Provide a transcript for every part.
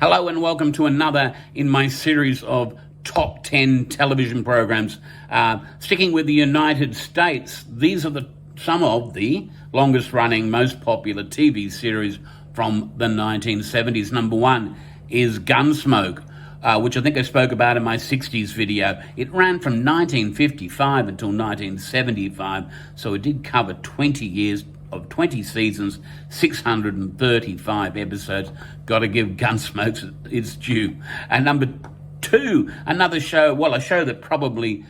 Hello and welcome to another in my series of top 10 television programs. Sticking with the United States, these are some of the longest running, most popular TV series from the 1970s. Number one is Gunsmoke, which I think I spoke about in my 60s video. It ran from 1955 until 1975, so it did cover 20 years of 20 seasons, 635 episodes. Got to give Gunsmoke its due. And number two, another show, a show that probably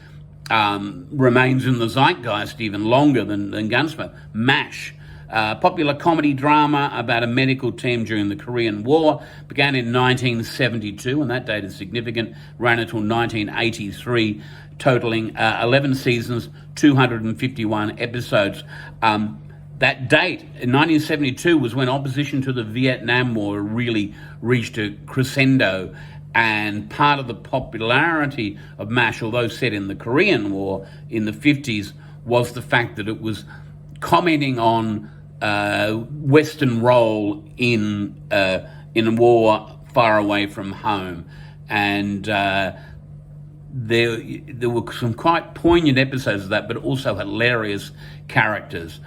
remains in the zeitgeist even longer than Gunsmoke, MASH. Popular comedy drama about a medical team during the Korean War. Began in 1972, and that date is significant. Ran until 1983, totaling 11 seasons, 251 episodes. That date, in 1972, was when opposition to the Vietnam War really reached a crescendo, and part of the popularity of MASH, although set in the Korean War in the 50s, was the fact that it was commenting on Western role in a war far away from home. And there were some quite poignant episodes of that, but also hilarious characters.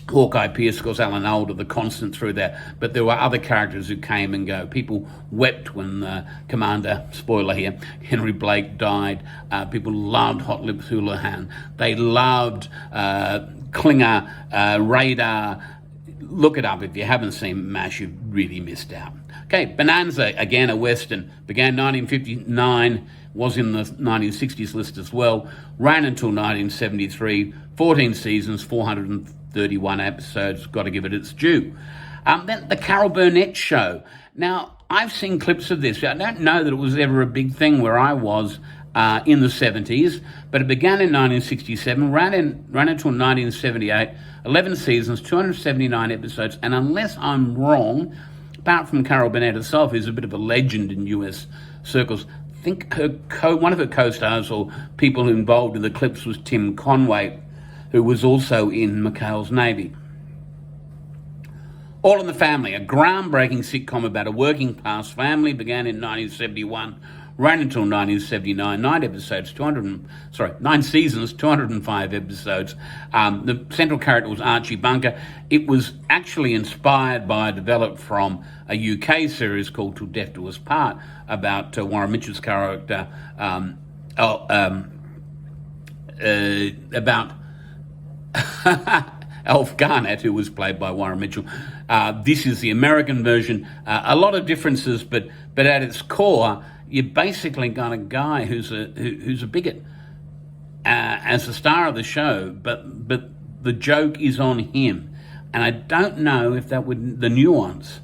Hawkeye Pierce, of course, Alan Alda, the constant through there. But there were other characters who came and go. People wept when Commander, spoiler here, Henry Blake died. People loved Hot Lips Houlihan. They loved Klinger, Radar. Look it up. If you haven't seen MASH, you've really missed out. Okay, Bonanza, again, a Western. Began 1959, was in the 1960s list as well. Ran until 1973, 14 seasons, 431 episodes. Got to give it its due. Then the Carol Burnett Show. Now, I've seen clips of this. I don't know that it was ever a big thing where I was in the 70s, but it began in 1967, ran until 1978, 11 seasons, 279 episodes, and unless I'm wrong, apart from Carol Burnett herself, who's a bit of a legend in US circles, I think one of her co-stars or people involved in the clips was Tim Conway, who was also in McHale's Navy. All in the Family, a groundbreaking sitcom about a working-class family, began in 1971, ran until 1979, 9 seasons, 205 episodes. The central character was Archie Bunker. It was actually inspired by, developed from a UK series called Till Death Do Us Part, about Warren Mitchell's character, about Alf Garnett, who was played by Warren Mitchell. This is the American version. A lot of differences, but at its core, you basically got a guy who's a bigot as the star of the show, but the joke is on him. And I don't know if the nuance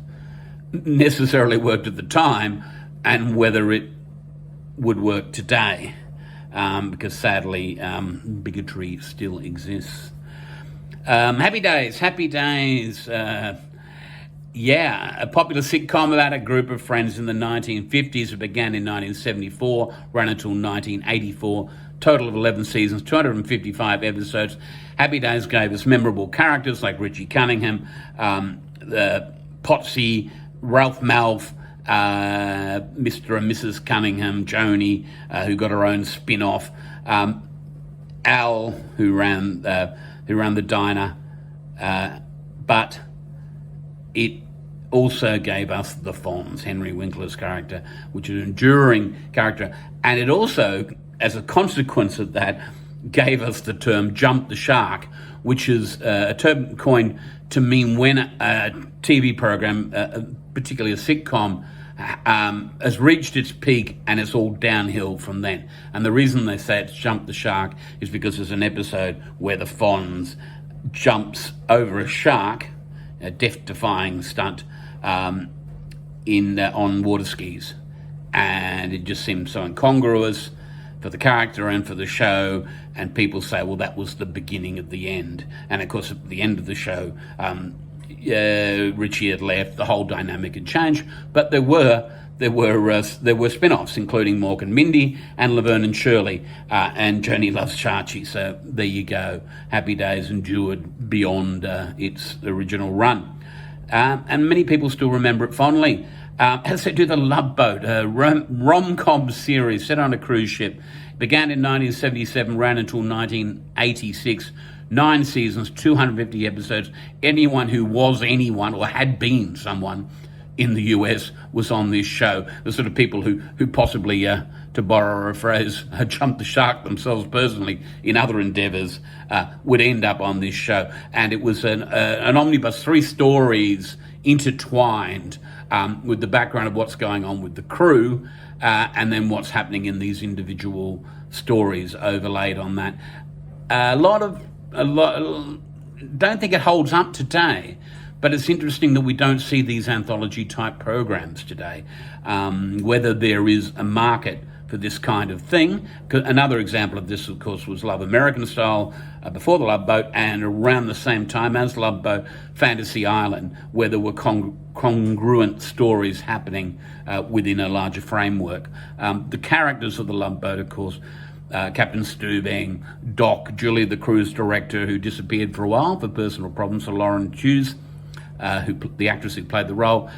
necessarily worked at the time, and whether it would work today, because sadly bigotry still exists. Happy Days. A popular sitcom about a group of friends in the 1950s. It began in 1974, ran until 1984. Total of 11 seasons, 255 episodes. Happy Days gave us memorable characters like Richie Cunningham, Potsy, Ralph Malph, Mr. and Mrs. Cunningham, Joni, who got her own spin-off, Al, who ran the diner, but it also gave us the Fonz, Henry Winkler's character, which is an enduring character. And it also, as a consequence of that, gave us the term jump the shark, which is a term coined to mean when a TV program, particularly a sitcom, has reached its peak and it's all downhill from then. And the reason they say it's jump the shark is because there's an episode where the Fonz jumps over a shark, a death-defying stunt, on water skis, and it just seems so incongruous for the character and for the show. And people say, well, that was the beginning of the end. And of course, at the end of the show, Richie had left, the whole dynamic had changed. But there were spin-offs, including Mork and Mindy and Laverne and Shirley, and Joni Loves Chachi. So there you go. Happy Days endured beyond its original run. And many people still remember it fondly. As I said, do the Love Boat, a rom-com series set on a cruise ship. Began in 1977, ran until 1986. 9 seasons, 250 episodes. Anyone who was anyone or had been someone in the US was on this show. The sort of people who possibly, to borrow a phrase, jumped the shark themselves personally in other endeavours, would end up on this show. And it was an omnibus, 3 stories intertwined with the background of what's going on with the crew, and then what's happening in these individual stories overlaid on that. Don't think it holds up today, but it's interesting that we don't see these anthology type programs today. Whether there is a market for this kind of thing. Another example of this, of course, was Love American Style, before the Love Boat, and around the same time as Love Boat, Fantasy Island, where there were congruent stories happening within a larger framework. The characters of the Love Boat, of course, Captain Stubing, Doc, Julie, the cruise director, who disappeared for a while for personal problems, so Lauren Hughes, the actress who played the role,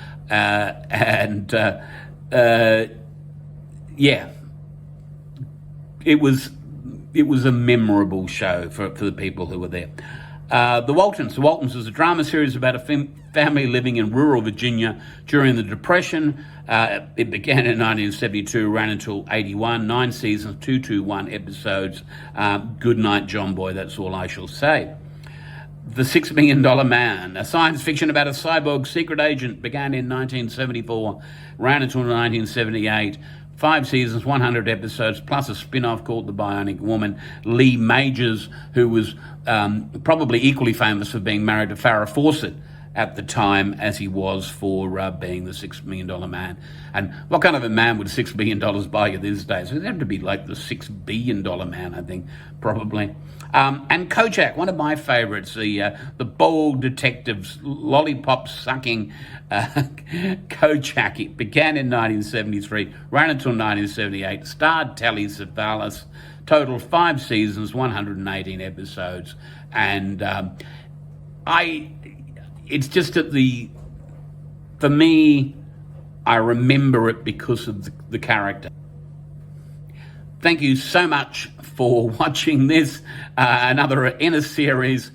it was a memorable show for the people who were there. The Waltons. The Waltons is a drama series about a family living in rural Virginia during the Depression. It began in 1972, ran until 81, 9 seasons, 221 episodes. Good night, John Boy, that's all I shall say. The $6 Million Man, a science fiction about a cyborg secret agent, began in 1974, ran until 1978. 5 seasons, 100 episodes, plus a spin-off called The Bionic Woman. Lee Majors, who was probably equally famous for being married to Farrah Fawcett at the time as he was for being the $6 Million Man. And what kind of a man would $6 million buy you these days? It'd have to be like the $6 billion man, I think, probably. And Kojak, one of my favourites, the bald detectives, lollipop-sucking Kojak. It began in 1973, ran until 1978, starred Telly Savalas, total 5 seasons, 118 episodes, and it's just that for me, I remember it because of the character. Thank you so much for watching this, another in a series.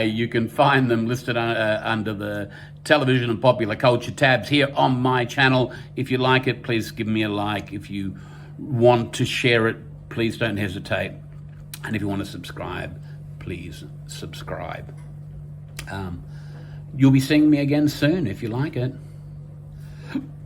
You can find them listed under the television and popular culture tabs here on my channel. If you like it, please give me a like. If you want to share it, please don't hesitate. And if you want to subscribe, please subscribe. You'll be seeing me again soon if you like it.